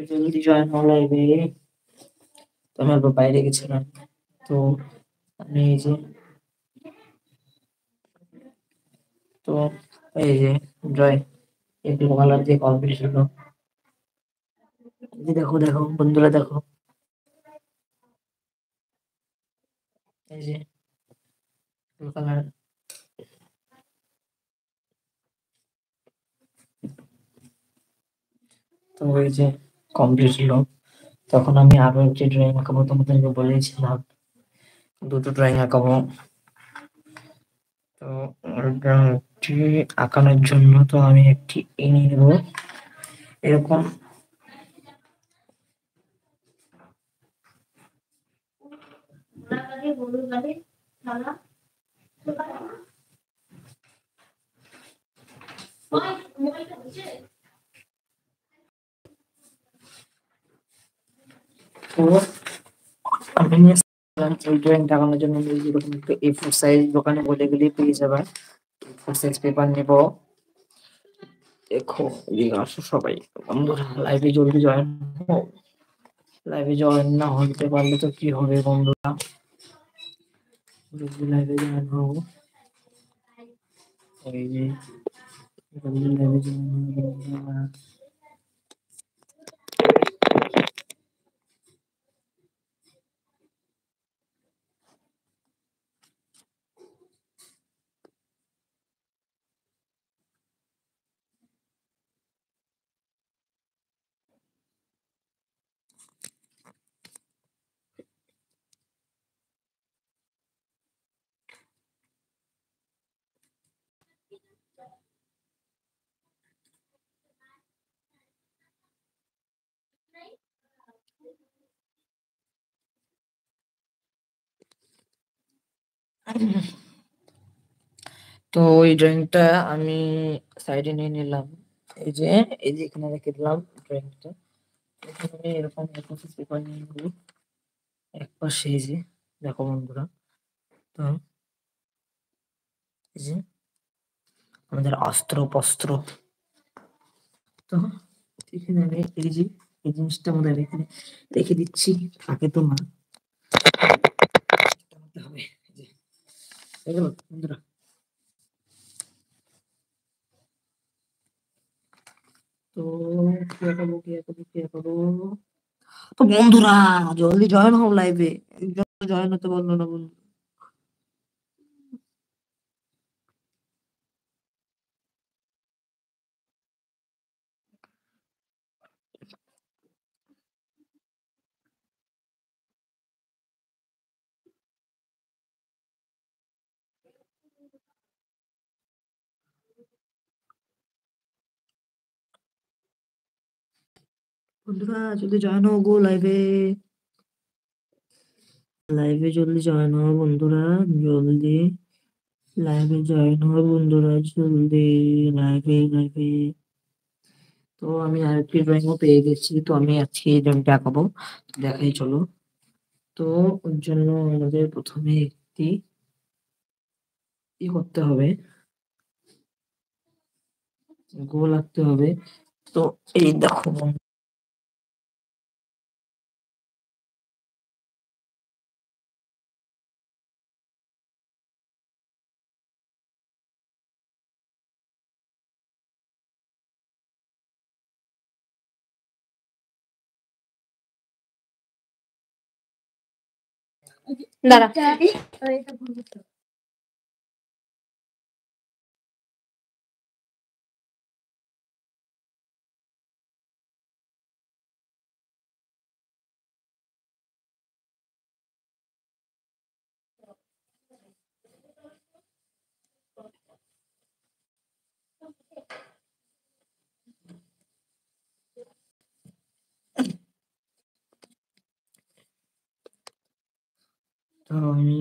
জলদি জয়েন হওয়া লাগবে। তো আমি একবার বাইরে গেছিলাম। তো আমি এই যে তো এই যে জয় একটু কালার দিয়ে কম্পিটিশন। দেখো দেখো বন্ধুরা দেখো, এই যে কালার। তো ওই যে কমপ্লিট হলো। তখন আমি আরো একটি ড্রয়িং আঁকাবো, তোমাদেরকে বলেছিলাম দুটো ড্রয়িং আঁকাবো। তো ড্রয়িংটি আঁকানোর জন্য তো আমি একটি এ নিয়ে নেবো এরকম। তো আমি নিয়েছিলাম এই ড্রয়িংটা আঁকানোর জন্য এরকম একটু A4 সাইজ দোকানে বলে গেলেই পেয়ে যাবে। A4 সাইজ পেপার নেবো। দেখো এদিকে আসো সবাই, বন্ধুরা লাইভে জলদি জয়েন হও। লাইভে জয়েন না হতে পারলে তো কি হবে বন্ধুরা, জলদি লাইভে জয়েন হও। এই যে জলদি লাইভে জয়েন হও বন্ধুরা। তো ওই ড্রয়িংটা আমি সাইডে নিয়ে নিলাম। এই যে এখানে রেখে দিলাম ড্রয়িংটা। এখানে আমি এরকম A4 পেপার নিয়ে নিবো। এক পাশে এই যে দেখো বন্ধুরা, তো এই যে আমাদের অস্ত্র পস্ত্র। তো এখানে আমি এই যে এই জিনিসটা আমাদের এখানে রেখে দিচ্ছি, থাকে তো না টানতে হবে। এই যে হয়ে গেল বন্ধুরা। তো কি আঁকাবো কি আঁকাবো কি আঁকাবো। তো বন্ধুরা জলদি জয়েন হও লাইভে, জয়েন হতে পারলো না বন্ধু। বন্ধুরা জলদি জয়েন হও গো লাইভে, লাইভে জলদি জয়েন হও বন্ধুরা, জলদি লাইভে জয়েন হও বন্ধুরা, জলদি লাইভে লাইভে। তো আমি আরেকটি ড্রয়িংও পেয়ে গেছি, তো আমি আজকে এই ড্রয়িংটা আঁকাবো, দেখাই চলো। তো ওর জন্য আমাদের প্রথমে একটি ই করতে হবে, গোল আঁকতে হবে। তো এই দেখো দাঁড়া। তো আমি